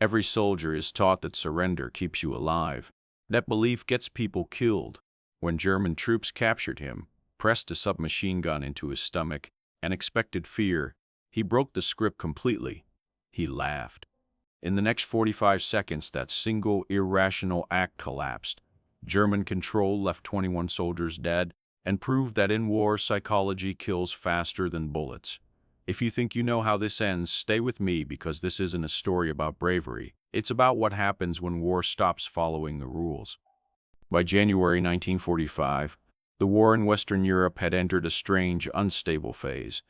Every soldier is taught that surrender keeps you alive. That belief gets people killed. When German troops captured him, pressed a submachine gun into his stomach, and expected fear, he broke the script completely. He laughed. In the next 45 seconds, that single irrational act collapsed. German control left 21 soldiers dead and proved that in war, psychology kills faster than bullets. If you think you know how this ends, stay with me, because this isn't a story about bravery. It's about what happens when war stops following the rules. By January 1945, the war in Western Europe had entered a strange, unstable phase.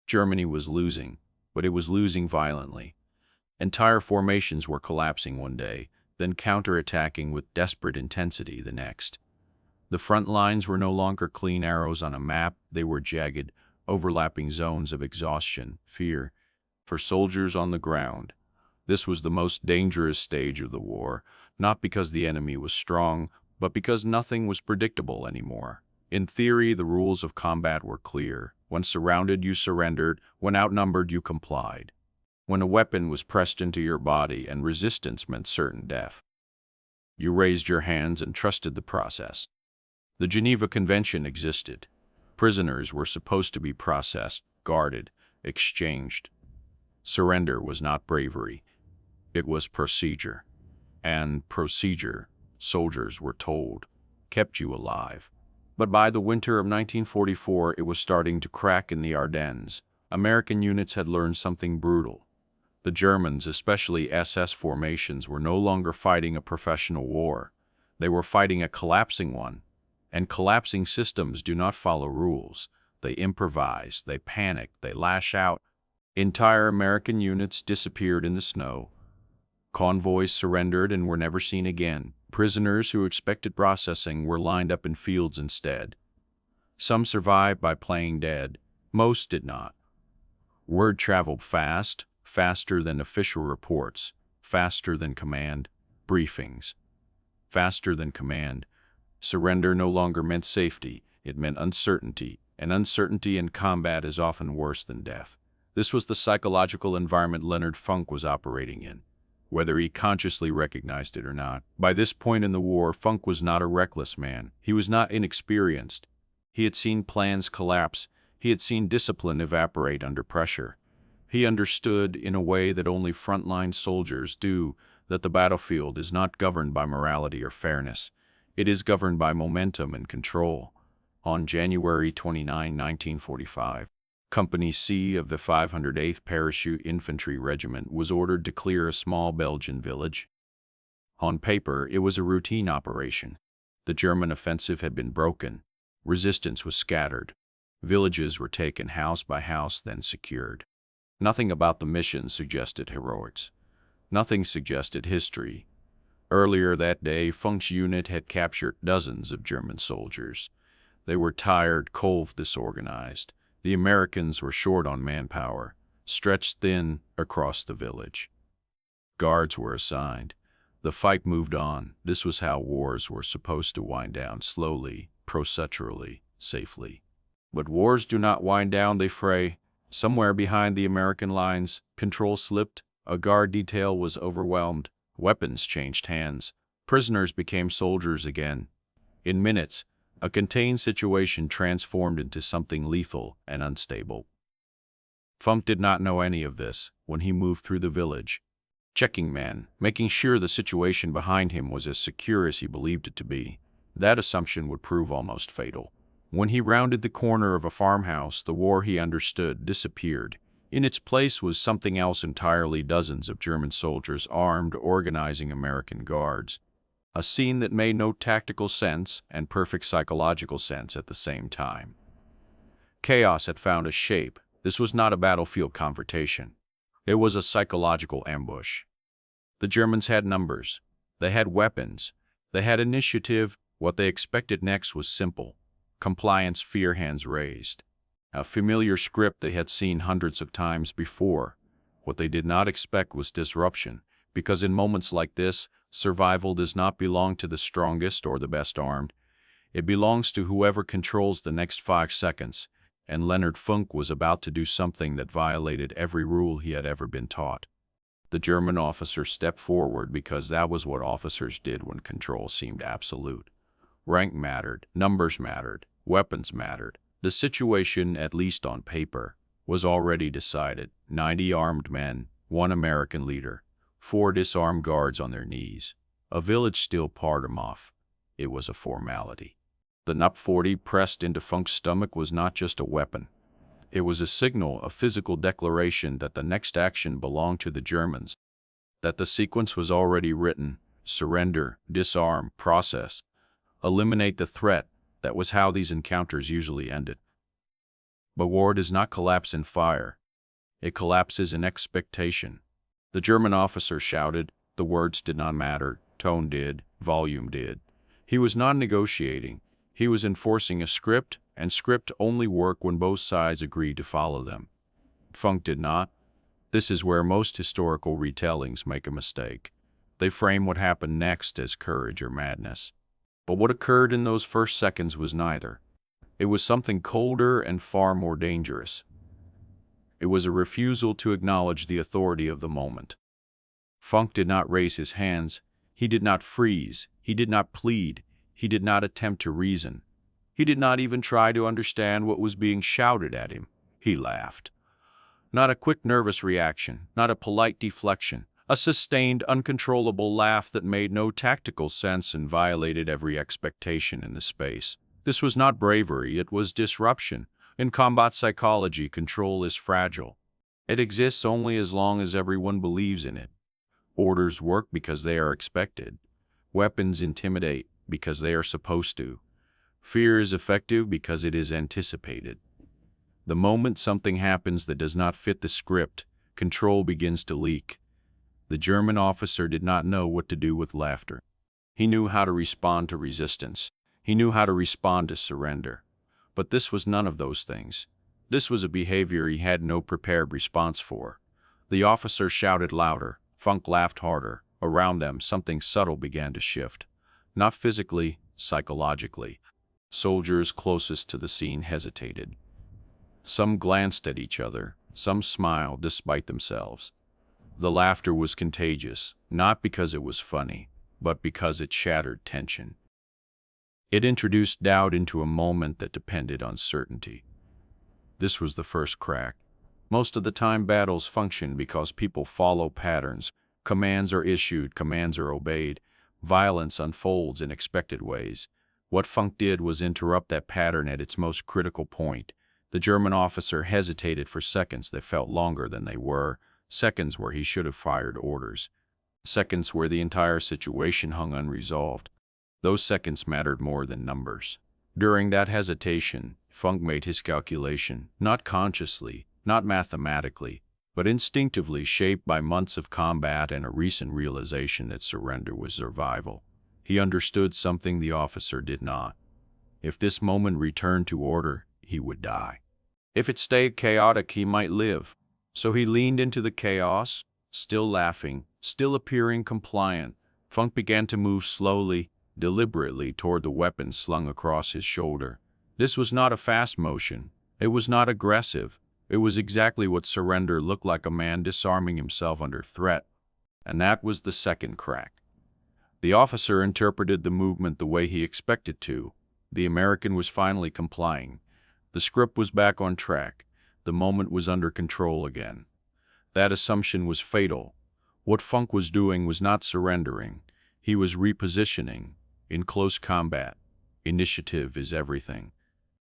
Germany was losing, but it was losing violently. Entire formations were collapsing one day, then counterattacking with desperate intensity the next. The front lines were no longer clean arrows on a map, they were jagged, overlapping zones of exhaustion, fear. For soldiers on the ground, this was the most dangerous stage of the war, not because the enemy was strong, but because nothing was predictable anymore. In theory, the rules of combat were clear. When surrounded, you surrendered. When outnumbered, you complied. When a weapon was pressed into your body and resistance meant certain death, you raised your hands and trusted the process. The Geneva Convention existed. Prisoners were supposed to be processed, guarded, exchanged. Surrender was not bravery. It was procedure. And procedure, soldiers were told, kept you alive. But by the winter of 1944, it was starting to crack in the Ardennes. American units had learned something brutal. The Germans, especially SS formations, were no longer fighting a professional war. They were fighting a collapsing one. And collapsing systems do not follow rules. They improvise, they panic, they lash out. Entire American units disappeared in the snow. Convoys surrendered and were never seen again. Prisoners who expected processing were lined up in fields instead. Some survived by playing dead. Most did not. Word traveled fast, faster than official reports, faster than command briefings, faster than command. Surrender no longer meant safety, it meant uncertainty, and uncertainty in combat is often worse than death. This was the psychological environment Leonard Funk was operating in, whether he consciously recognized it or not. By this point in the war, Funk was not a reckless man. He was not inexperienced. He had seen plans collapse. He had seen discipline evaporate under pressure. He understood, in a way that only frontline soldiers do, that the battlefield is not governed by morality or fairness. It is governed by momentum and control. On January 29, 1945, Company C of the 508th Parachute Infantry Regiment was ordered to clear a small Belgian village. On paper, it was a routine operation. The German offensive had been broken. Resistance was scattered. Villages were taken house by house, then secured. Nothing about the mission suggested heroics. Nothing suggested history. Earlier that day, Funk's unit had captured dozens of German soldiers. They were tired, cold, disorganized. The Americans were short on manpower, stretched thin across the village. Guards were assigned. The fight moved on. This was how wars were supposed to wind down, slowly, procedurally, safely. But wars do not wind down, they fray. Somewhere behind the American lines, control slipped. A guard detail was overwhelmed. Weapons changed hands. Prisoners became soldiers again. In minutes, a contained situation transformed into something lethal and unstable. Funk did not know any of this when he moved through the village, checking men, making sure the situation behind him was as secure as he believed it to be. That assumption would prove almost fatal. When he rounded the corner of a farmhouse, the war he understood disappeared. In its place was something else entirely: dozens of German soldiers armed, organizing American guards. A scene that made no tactical sense and perfect psychological sense at the same time. Chaos had found a shape. This was not a battlefield confrontation. It was a psychological ambush. The Germans had numbers. They had weapons. They had initiative. What they expected next was simple: compliance, fear, hands raised. A familiar script they had seen hundreds of times before. What they did not expect was disruption, because in moments like this, survival does not belong to the strongest or the best armed. It belongs to whoever controls the next 5 seconds, and Leonard Funk was about to do something that violated every rule he had ever been taught. The German officer stepped forward because that was what officers did when control seemed absolute. Rank mattered, numbers mattered, weapons mattered. The situation, at least on paper, was already decided. 90 armed men, 1 American leader, 4 disarmed guards on their knees. A village still part them off. It was a formality. The NUP 40 pressed into Funk's stomach was not just a weapon. It was a signal, a physical declaration that the next action belonged to the Germans, that the sequence was already written: surrender, disarm, process, eliminate the threat. That was how these encounters usually ended. But war does not collapse in fire. It collapses in expectation. The German officer shouted. The words did not matter. Tone did. Volume did. He was not negotiating. He was enforcing a script, and script only work when both sides agreed to follow them. Funk did not. This is where most historical retellings make a mistake. They frame what happened next as courage or madness. But what occurred in those first seconds was neither. It was something colder and far more dangerous. It was a refusal to acknowledge the authority of the moment. Funk did not raise his hands. He did not freeze. He did not plead. He did not attempt to reason. He did not even try to understand what was being shouted at him. He laughed. Not a quick nervous reaction, not a polite deflection, a sustained, uncontrollable laugh that made no tactical sense and violated every expectation in the space. This was not bravery, it was disruption. In combat psychology, control is fragile. It exists only as long as everyone believes in it. Orders work because they are expected. Weapons intimidate because they are supposed to. Fear is effective because it is anticipated. The moment something happens that does not fit the script, control begins to leak. The German officer did not know what to do with laughter. He knew how to respond to resistance. He knew how to respond to surrender. But this was none of those things. This was a behavior he had no prepared response for. The officer shouted louder. Funk laughed harder. Around them, something subtle began to shift. Not physically, psychologically. Soldiers closest to the scene hesitated. Some glanced at each other. Some smiled despite themselves. The laughter was contagious, not because it was funny, but because it shattered tension. It introduced doubt into a moment that depended on certainty. This was the first crack. Most of the time battles function because people follow patterns. Commands are issued, commands are obeyed. Violence unfolds in expected ways. What Funk did was interrupt that pattern at its most critical point. The German officer hesitated for seconds that felt longer than they were, seconds where he should have fired orders, seconds where the entire situation hung unresolved. Those seconds mattered more than numbers. During that hesitation, Funk made his calculation, not consciously, not mathematically, but instinctively, shaped by months of combat and a recent realization that surrender was survival. He understood something the officer did not. If this moment returned to order, he would die. If it stayed chaotic, he might live. So he leaned into the chaos, still laughing, still appearing compliant. Funk began to move slowly, deliberately toward the weapon slung across his shoulder. This was not a fast motion. It was not aggressive. It was exactly what surrender looked like: a man disarming himself under threat. And that was the second crack. The officer interpreted the movement the way he expected to. The American was finally complying. The script was back on track. The moment was under control again. That assumption was fatal. What Funk was doing was not surrendering. He was repositioning. In close combat, initiative is everything.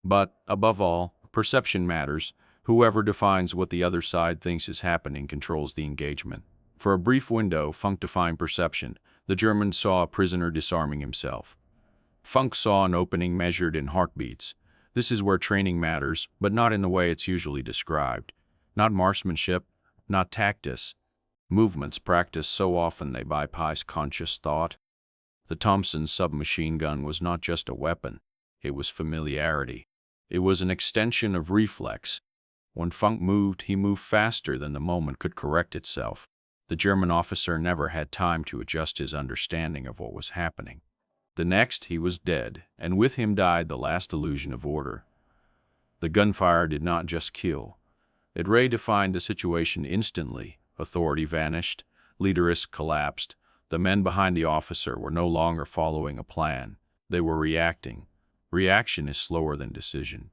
But, above all, perception matters. Whoever defines what the other side thinks is happening controls the engagement. For a brief window, Funk defined perception. The German saw a prisoner disarming himself. Funk saw an opening measured in heartbeats. This is where training matters, but not in the way it's usually described. Not marksmanship, not tactics. Movements practiced so often they bypass conscious thought. The Thompson submachine gun was not just a weapon. It was familiarity. It was an extension of reflex. When Funk moved, he moved faster than the moment could correct itself. The German officer never had time to adjust his understanding of what was happening. The next, he was dead, and with him died the last illusion of order. The gunfire did not just kill. It redefined the situation instantly. Authority vanished. Leaders collapsed. The men behind the officer were no longer following a plan. They were reacting. Reaction is slower than decision.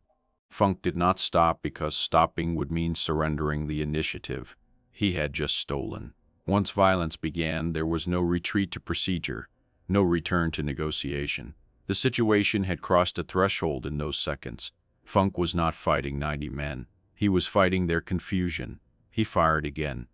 Funk did not stop because stopping would mean surrendering the initiative he had just stolen. Once violence began, there was no retreat to procedure, no return to negotiation. The situation had crossed a threshold in those seconds. Funk was not fighting 90 men. He was fighting their confusion. He fired again,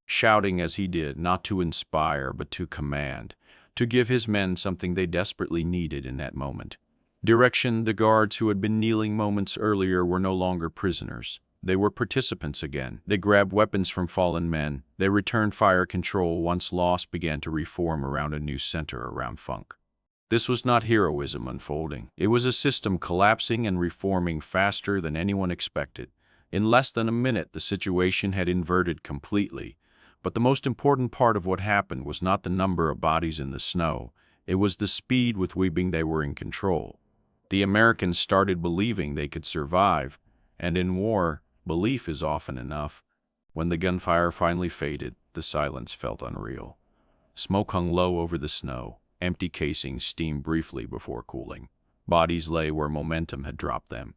shouting as he did, not to inspire but to command, to give his men something they desperately needed in that moment. Direction. The guards who had been kneeling moments earlier were no longer prisoners. They were participants again. They grabbed weapons from fallen men. They returned fire control once lost, began to reform around a new center around Funk. This was not heroism unfolding. It was a system collapsing and reforming faster than anyone expected. In less than a minute, the situation had inverted completely. But the most important part of what happened was not the number of bodies in the snow. It was the speed with which they were in control. The Americans started believing they could survive, and in war, belief is often enough. When the gunfire finally faded, the silence felt unreal. Smoke hung low over the snow. Empty casings steamed briefly before cooling. Bodies lay where momentum had dropped them.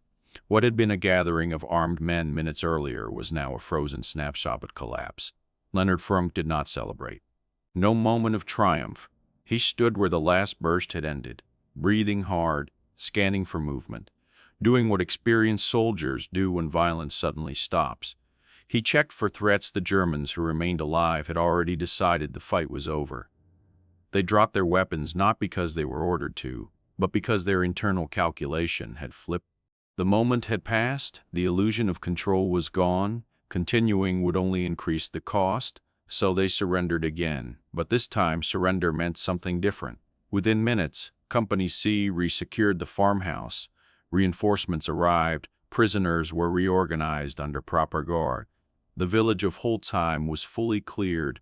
What had been a gathering of armed men minutes earlier was now a frozen snapshot of collapse. Leonard Funk did not celebrate. No moment of triumph. He stood where the last burst had ended, breathing hard, scanning for movement, doing what experienced soldiers do when violence suddenly stops. He checked for threats. The Germans who remained alive had already decided the fight was over. They dropped their weapons not because they were ordered to, but because their internal calculation had flipped. The moment had passed, the illusion of control was gone, continuing would only increase the cost, so they surrendered again. But this time surrender meant something different. Within minutes, Company C resecured the farmhouse. Reinforcements arrived. Prisoners were reorganized under proper guard. The village of Holzheim was fully cleared.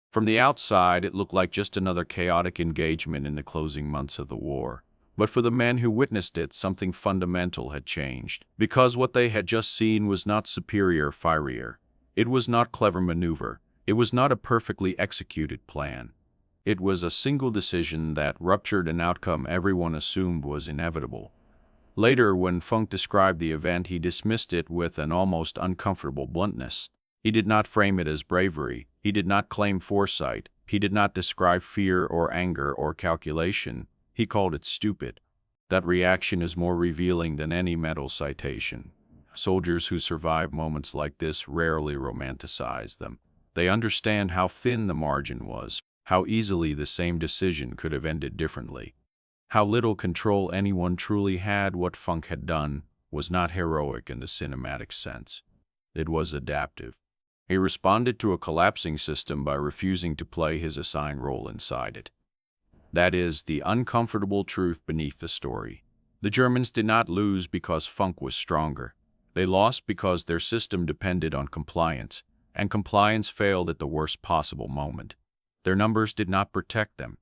From the outside, it looked like just another chaotic engagement in the closing months of the war. But for the men who witnessed it, something fundamental had changed. Because what they had just seen was not superior fire. It was not clever maneuver. It was not a perfectly executed plan. It was a single decision that ruptured an outcome everyone assumed was inevitable. Later, when Funk described the event, he dismissed it with an almost uncomfortable bluntness. He did not frame it as bravery. He did not claim foresight. He did not describe fear or anger or calculation. He called it stupid. That reaction is more revealing than any medal citation. Soldiers who survive moments like this rarely romanticize them. They understand how thin the margin was, how easily the same decision could have ended differently, how little control anyone truly had. What Funk had done was not heroic in the cinematic sense. It was adaptive. He responded to a collapsing system by refusing to play his assigned role inside it. That is the uncomfortable truth beneath the story. The Germans did not lose because Funk was stronger. They lost because their system depended on compliance, and compliance failed at the worst possible moment. Their numbers did not protect them.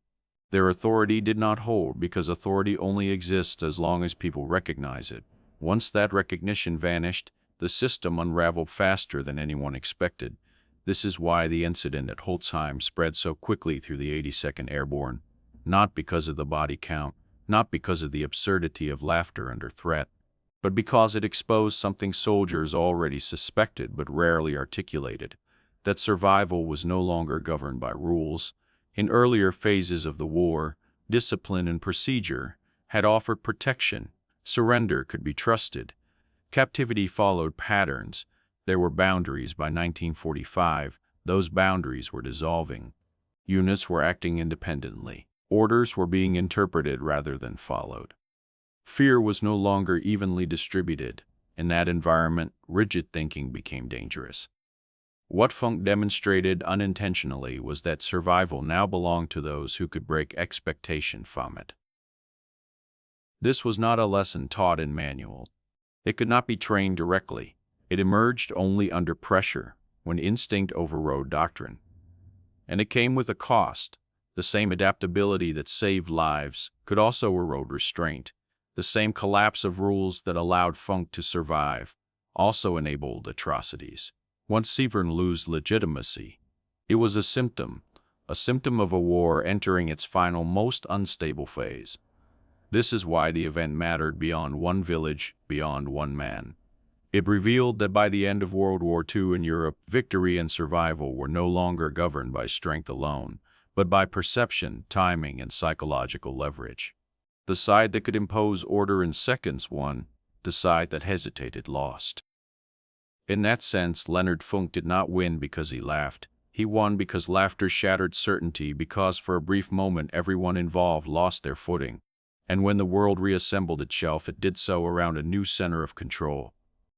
Their authority did not hold, because authority only exists as long as people recognize it. Once that recognition vanished, the system unraveled faster than anyone expected. This is why the incident at Holzheim spread so quickly through the 82nd Airborne. Not because of the body count, not because of the absurdity of laughter under threat, but because it exposed something soldiers already suspected but rarely articulated, that survival was no longer governed by rules. In earlier phases of the war, discipline and procedure had offered protection. Surrender could be trusted. Captivity followed patterns. There were boundaries. By 1945, those boundaries were dissolving. Units were acting independently. Orders were being interpreted rather than followed. Fear was no longer evenly distributed. In that environment, rigid thinking became dangerous. What Funk demonstrated unintentionally was that survival now belonged to those who could break expectation from it. This was not a lesson taught in manuals. It could not be trained directly. It emerged only under pressure, when instinct overrode doctrine. And it came with a cost. The same adaptability that saved lives could also erode restraint. The same collapse of rules that allowed Funk to survive also enabled atrocities. Once Severn lost legitimacy, it was a symptom. a symptom of a war entering its final, most unstable phase. This is why the event mattered beyond one village, beyond one man. It revealed that by the end of World War II in Europe, victory and survival were no longer governed by strength alone, but by perception, timing, and psychological leverage. The side that could impose order in seconds won, the side that hesitated lost. In that sense, Leonard Funk did not win because he laughed. He won because laughter shattered certainty, because for a brief moment everyone involved lost their footing. And when the world reassembled itself, it did so around a new center of control.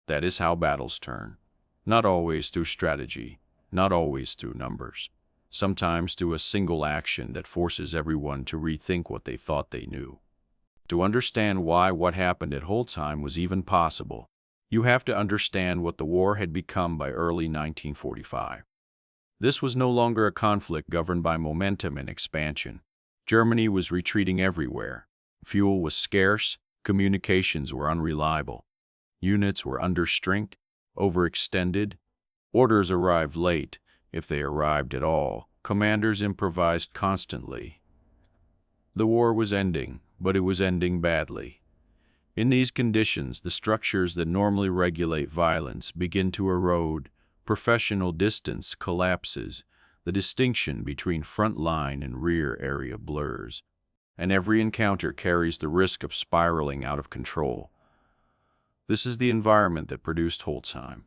That is how battles turn. Not always through strategy, not always through numbers. Sometimes through a single action that forces everyone to rethink what they thought they knew. To understand why what happened at Holzheim was even possible, you have to understand what the war had become by early 1945. This was no longer a conflict governed by momentum and expansion. Germany was retreating everywhere. Fuel was scarce, communications were unreliable. Units were understrength, overextended. Orders arrived late, if they arrived at all. Commanders improvised constantly. The war was ending, but it was ending badly. In these conditions, the structures that normally regulate violence begin to erode. Professional distance collapses. The distinction between front line and rear area blurs. And every encounter carries the risk of spiraling out of control. This is the environment that produced Holzheim.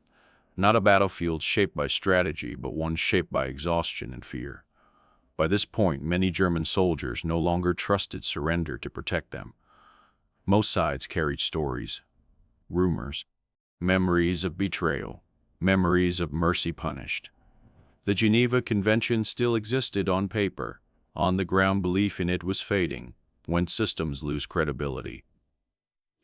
Not a battlefield shaped by strategy, but one shaped by exhaustion and fear. By this point, many German soldiers no longer trusted surrender to protect them. Most sides carried stories, rumors, memories of betrayal, memories of mercy punished. The Geneva Convention still existed on paper. On the ground, belief in it was fading. When systems lose credibility,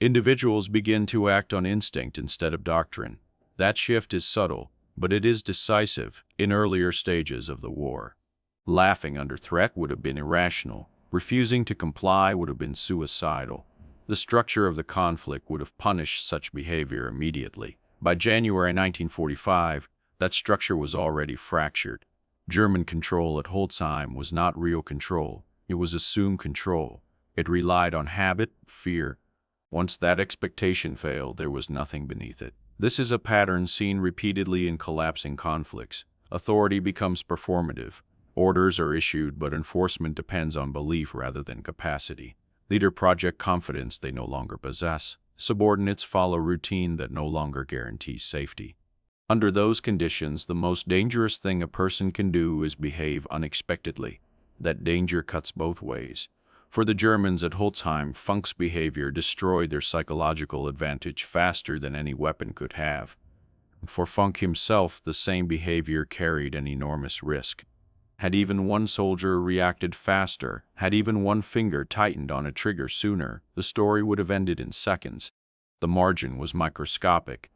individuals begin to act on instinct instead of doctrine. That shift is subtle, but it is decisive. In earlier stages of the war, laughing under threat would have been irrational. Refusing to comply would have been suicidal. The structure of the conflict would have punished such behavior immediately. By January 1945, that structure was already fractured. German control at Holzheim was not real control. It was assumed control. It relied on habit, fear. Once that expectation failed, there was nothing beneath it. This is a pattern seen repeatedly in collapsing conflicts. Authority becomes performative. Orders are issued, but enforcement depends on belief rather than capacity. Leaders project confidence they no longer possess. Subordinates follow routine that no longer guarantees safety. Under those conditions, the most dangerous thing a person can do is behave unexpectedly. That danger cuts both ways. For the Germans at Holzheim, Funk's behavior destroyed their psychological advantage faster than any weapon could have. For Funk himself, the same behavior carried an enormous risk. Had even one soldier reacted faster, had even one finger tightened on a trigger sooner, the story would have ended in seconds. The margin was microscopic.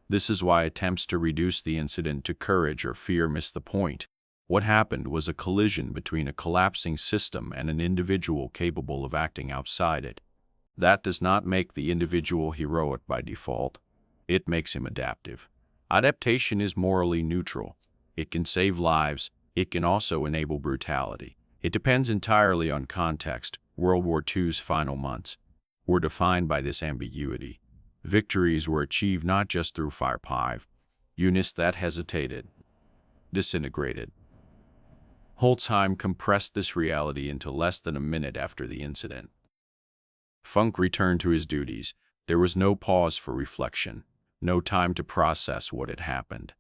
This is why attempts to reduce the incident to courage or fear miss the point. What happened was a collision between a collapsing system and an individual capable of acting outside it. That does not make the individual heroic by default. It makes him adaptive. Adaptation is morally neutral. It can save lives. It can also enable brutality. It depends entirely on context. World War II's final months were defined by this ambiguity. Victories were achieved not just through firepower. Units that hesitated, disintegrated. Holzheim compressed this reality into less than a minute after the incident. Funk returned to his duties. There was no pause for reflection, no time to process what had happened.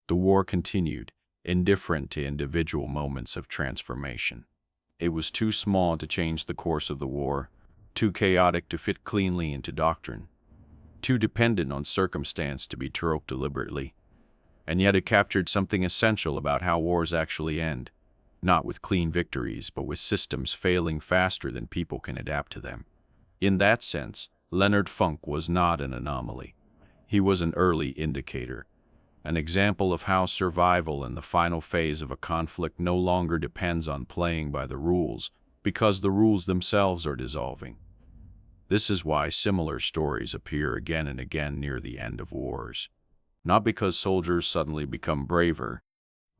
The war continued, indifferent to individual moments of transformation. It was too small to change the course of the war, too chaotic to fit cleanly into doctrine, too dependent on circumstance to be turned deliberately. And yet it captured something essential about how wars actually end, not with clean victories, but with systems failing faster than people can adapt to them. In that sense, Leonard Funk was not an anomaly. He was an early indicator, an example of how survival in the final phase of a conflict no longer depends on playing by the rules, because the rules themselves are dissolving. This is why similar stories appear again and again near the end of wars. Not because soldiers suddenly become braver,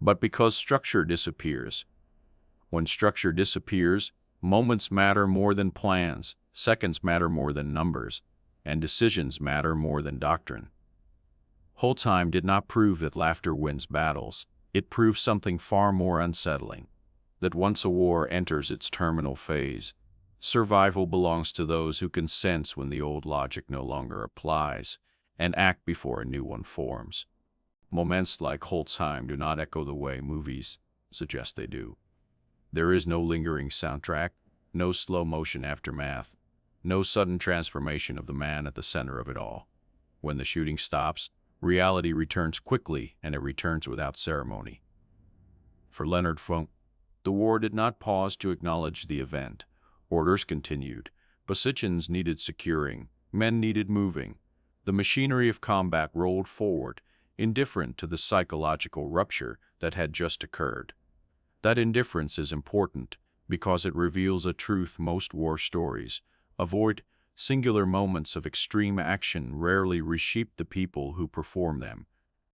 but because structure disappears. When structure disappears, moments matter more than plans, seconds matter more than numbers, and decisions matter more than doctrine. Holtheim did not prove that laughter wins battles. It proved something far more unsettling, that once a war enters its terminal phase, survival belongs to those who can sense when the old logic no longer applies and act before a new one forms. Moments like Holtheim do not echo the way movies suggest they do. There is no lingering soundtrack, no slow-motion aftermath, no sudden transformation of the man at the center of it all. When the shooting stops, reality returns quickly, and it returns without ceremony. For Leonard Funk, the war did not pause to acknowledge the event. Orders continued. Positions needed securing. Men needed moving. The machinery of combat rolled forward, indifferent to the psychological rupture that had just occurred. That indifference is important because it reveals a truth most war stories avoid. Singular moments of extreme action rarely reshape the people who perform them.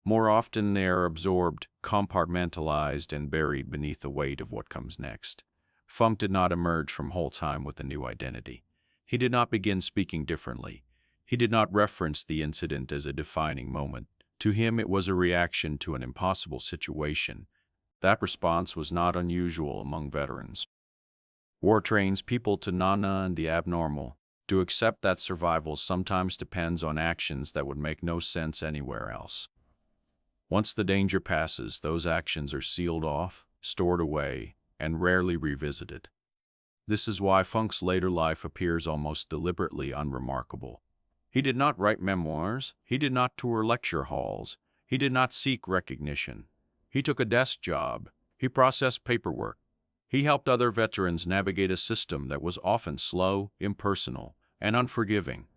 More often they are absorbed, compartmentalized, and buried beneath the weight of what comes next. Funk did not emerge from Holtheim with a new identity. He did not begin speaking differently. He did not reference the incident as a defining moment. To him it was a reaction to an impossible situation. That response was not unusual among veterans. War trains people to nana and the abnormal, to accept that survival sometimes depends on actions that would make no sense anywhere else. Once the danger passes, those actions are sealed off, stored away, and rarely revisited. This is why Funk's later life appears almost deliberately unremarkable. He did not write memoirs, he did not tour lecture halls, he did not seek recognition. He took a desk job, he processed paperwork, he helped other veterans navigate a system that was often slow, impersonal, and unforgiving.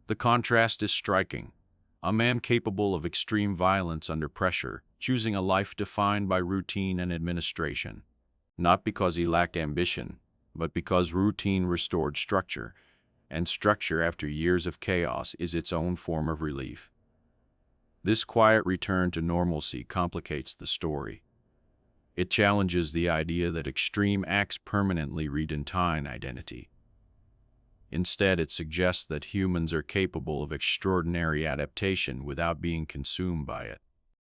The contrast is striking. A man capable of extreme violence under pressure, choosing a life defined by routine and administration. Not because he lacked ambition, but because routine restored structure, and structure after years of chaos is its own form of relief. This quiet return to normalcy complicates the story. It challenges the idea that extreme acts permanently redefine identity. Instead, it suggests that humans are capable of extraordinary adaptation without being consumed by it.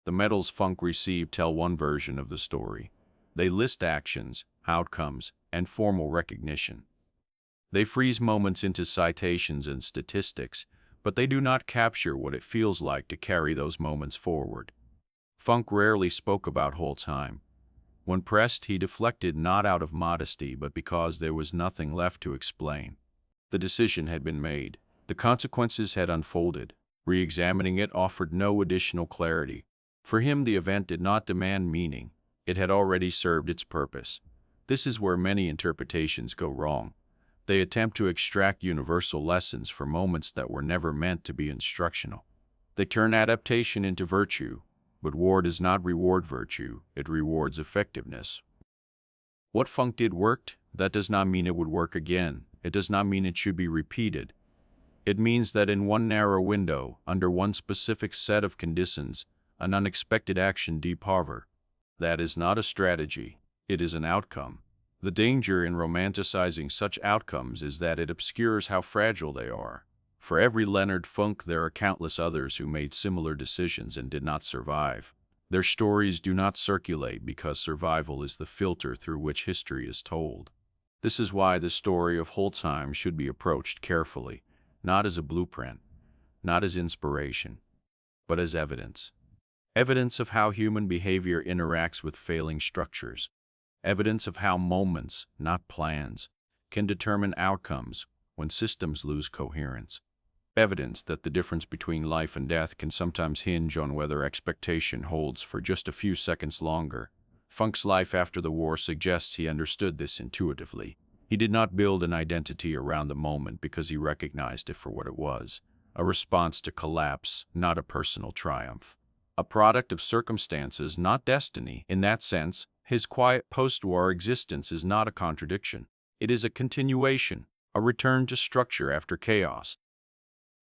The medals Funk received tell one version of the story. They list actions, outcomes, and formal recognition. They freeze moments into citations and statistics, but they do not capture what it feels like to carry those moments forward. Funk rarely spoke about Holtheim. When pressed, he deflected not out of modesty, but because there was nothing left to explain. The decision had been made. The consequences had unfolded. Re-examining it offered no additional clarity. For him, the event did not demand meaning. It had already served its purpose. This is where many interpretations go wrong. They attempt to extract universal lessons for moments that were never meant to be instructional. They turn adaptation into virtue, but war does not reward virtue, it rewards effectiveness. What Funk did worked, that does not mean it would work again. It does not mean it should be repeated. It means that in one narrow window, under one specific set of conditions, an unexpected action deparver. That is not a strategy, it is an outcome. The danger in romanticizing such outcomes is that it obscures how fragile they are. For every Leonard Funk, there are countless others who made similar decisions and did not survive. Their stories do not circulate because survival is the filter through which history is told. This is why the story of Holtheim should be approached carefully, not as a blueprint, not as inspiration, but as evidence. Evidence of how human behavior interacts with failing structures. Evidence of how moments, not plans, can determine outcomes when systems lose coherence. Evidence that the difference between life and death can sometimes hinge on whether expectation holds for just a few seconds longer. Funk's life after the war suggests he understood this intuitively. He did not build an identity around the moment because he recognized it for what it was, a response to collapse, not a personal triumph. A product of circumstances, not destiny. In that sense, his quiet post-war existence is not a contradiction. It is a continuation, a return to structure after chaos.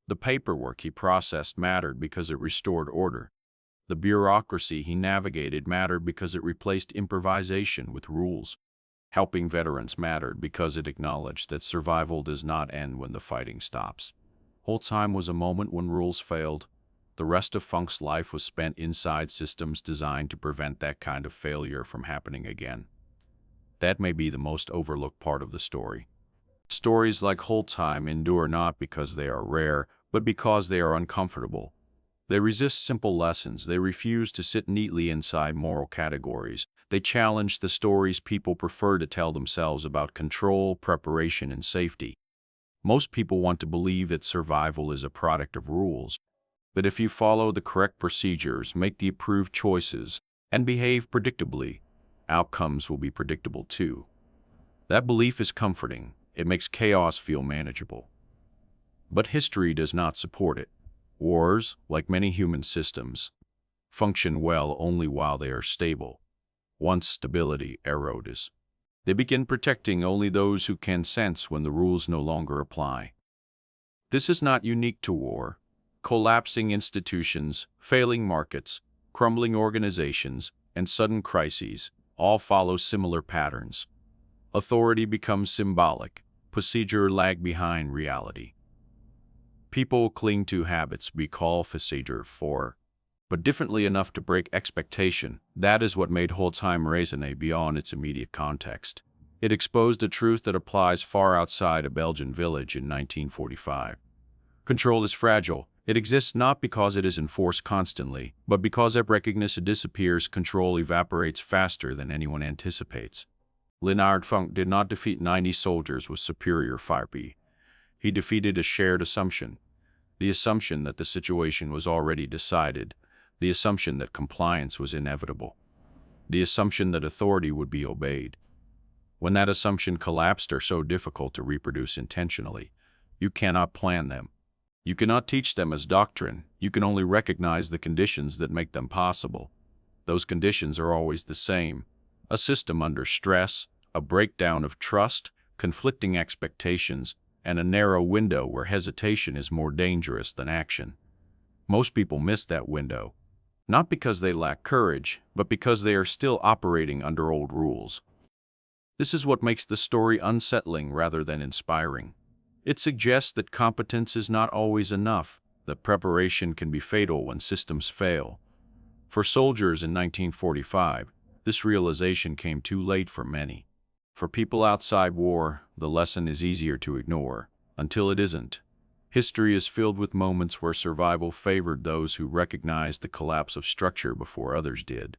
The paperwork he processed mattered because it restored order. The bureaucracy he navigated mattered because it replaced improvisation with rules. Helping veterans mattered because it acknowledged that survival does not end when the fighting stops. Whole time was a moment when rules failed. The rest of Funk's life was spent inside systems designed to prevent that kind of failure from happening again. That may be the most overlooked part of the story. Stories like Whole Time endure not because they are rare, but because they are uncomfortable. They resist simple lessons. They refuse to sit neatly inside moral categories. They challenge the stories people prefer to tell themselves about control, preparation, and safety. Most people want to believe that survival is a product of rules. But if you follow the correct procedures, make the approved choices, and behave predictably, outcomes will be predictable too. That belief is comforting. It makes chaos feel manageable. But history does not support it. Wars, like many human systems, function well only while they are stable. Once stability erodes, they begin protecting only those who can sense when the rules no longer apply. This is not unique to war. Collapsing institutions, failing markets, crumbling organizations, and sudden crises all follow similar patterns. Authority becomes symbolic, procedure lag behind reality. People cling to habits we call procedure for, but differently enough to break expectation. That is what made Whole Time resonate beyond its immediate context. It exposed a truth that applies far outside a Belgian village in 1945. Control is fragile. It exists not because it is enforced constantly, but because at recognition disappears, control evaporates faster than anyone anticipates. Leonard Funk did not defeat 90 soldiers with superior firepower. He defeated a shared assumption. The assumption that the situation was already decided. The assumption that compliance was inevitable. The assumption that authority would be obeyed. When that assumption collapsed, are so difficult to reproduce intentionally, you cannot plan them. You cannot teach them as doctrine. You can only recognize the conditions that make them possible. Those conditions are always the same. A system under stress, a breakdown of trust, conflicting expectations, and a narrow window where hesitation is more dangerous than action. Most people miss that window, not because they lack courage, but because they are still operating under old rules. This is what makes the story unsettling rather than inspiring. It suggests that competence is not always enough, that preparation can be fatal when systems fail. For soldiers in 1945, this realization came too late for many. For people outside war, the lesson is easier to ignore, until it isn't. History is filled with moments where survival favored those who recognized the collapse of structure before others did.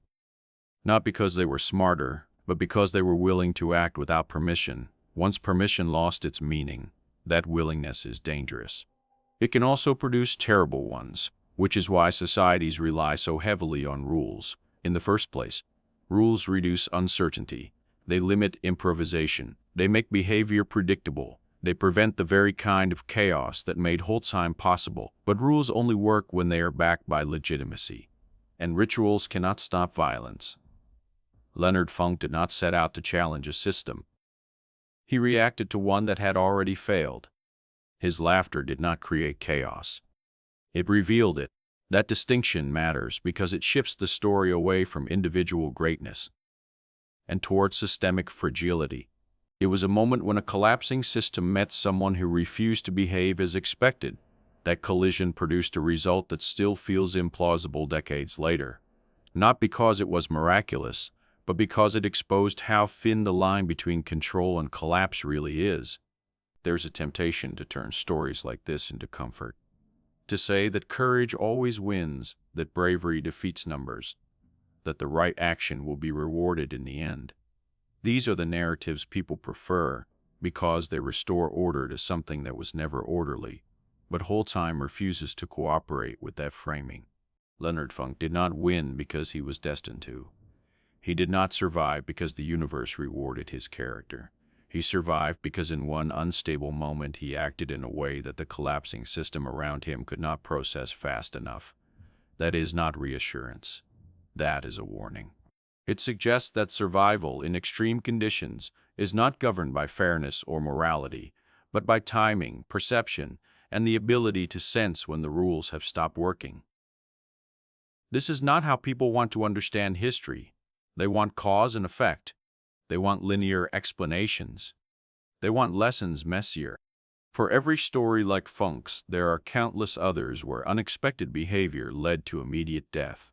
Not because they were smarter, but because they were willing to act without permission. Once permission lost its meaning, that willingness is dangerous. It can also produce terrible ones, which is why societies rely so heavily on rules. In the first place, rules reduce uncertainty. They limit improvisation. They make behavior predictable. They prevent the very kind of chaos that made Whole Time possible. But rules only work when they are backed by legitimacy. And rituals cannot stop violence. Leonard Funk did not set out to challenge a system. He reacted to one that had already failed. His laughter did not create chaos. It revealed it. That distinction matters because it shifts the story away from individual greatness and toward systemic fragility. It was a moment when a collapsing system met someone who refused to behave as expected. That collision produced a result that still feels implausible decades later. Not because it was miraculous, but because it exposed how thin the line between control and collapse really is. There's a temptation to turn stories like this into comfort. To say that courage always wins, that bravery defeats numbers, that the right action will be rewarded in the end. These are the narratives people prefer because they restore order to something that was never orderly. But Whole Time refuses to cooperate with that framing. Leonard Funk did not win because he was destined to. He did not survive because the universe rewarded his character. He survived because in one unstable moment he acted in a way that the collapsing system around him could not process fast enough. That is not reassurance. That is a warning. It suggests that survival in extreme conditions is not governed by fairness or morality, but by timing, perception, and the ability to sense when the rules have stopped working. This is not how people want to understand history. They want cause and effect. They want linear explanations. They want lessons messier. For every story like Funk's, there are countless others where unexpected behavior led to immediate death.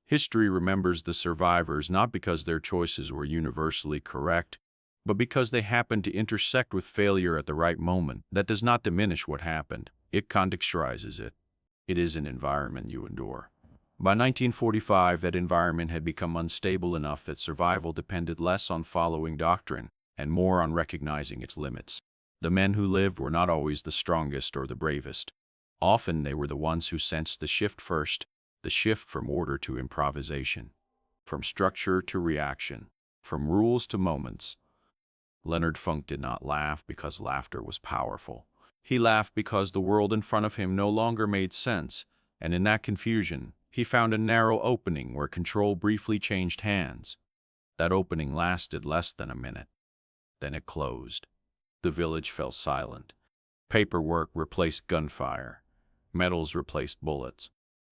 History remembers the survivors not because their choices were universally correct, but because they happened to intersect with failure at the right moment. That does not diminish what happened. It contextualizes it. It is an environment you endure. By 1945, that environment had become unstable enough that survival depended less on following doctrine and more on recognizing its limits. The men who lived were not always the strongest or the bravest. Often they were the ones who sensed the shift first, the shift from order to improvisation, from structure to reaction, from rules to moments. Leonard Funk did not laugh because laughter was powerful. He laughed because the world in front of him no longer made sense, and in that confusion, he found a narrow opening where control briefly changed hands. That opening lasted less than a minute. Then it closed. The village fell silent. Paperwork replaced gunfire. Metals replaced bullets.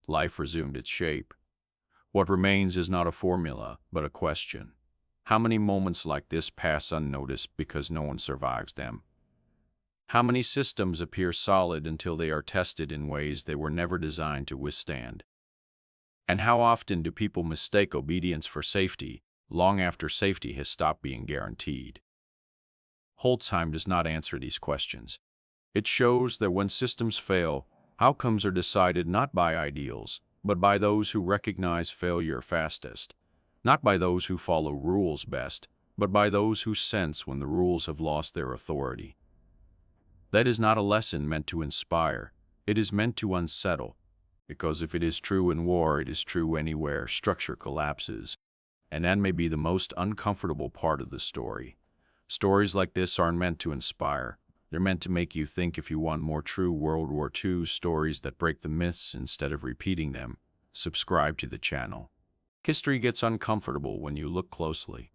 Life resumed its shape. What remains is not a formula, but a question. How many moments like this pass unnoticed because no one survives them? How many systems appear solid until they are tested in ways they were never designed to withstand? And how often do people mistake obedience for safety, long after safety has stopped being guaranteed? Holtzheim does not answer these questions. It shows that when systems fail, outcomes are decided not by ideals, but by those who recognize failure fastest. Not by those who follow rules best, but by those who sense when the rules have lost their authority. That is not a lesson meant to inspire. It is meant to unsettle. Because if it is true in war, it is true anywhere structure collapses. And that may be the most uncomfortable part of the story. Stories like this aren't meant to inspire. They're meant to make you think. If you want more true World War II stories that break the myths instead of repeating them, subscribe to the channel. History gets uncomfortable when you look closely.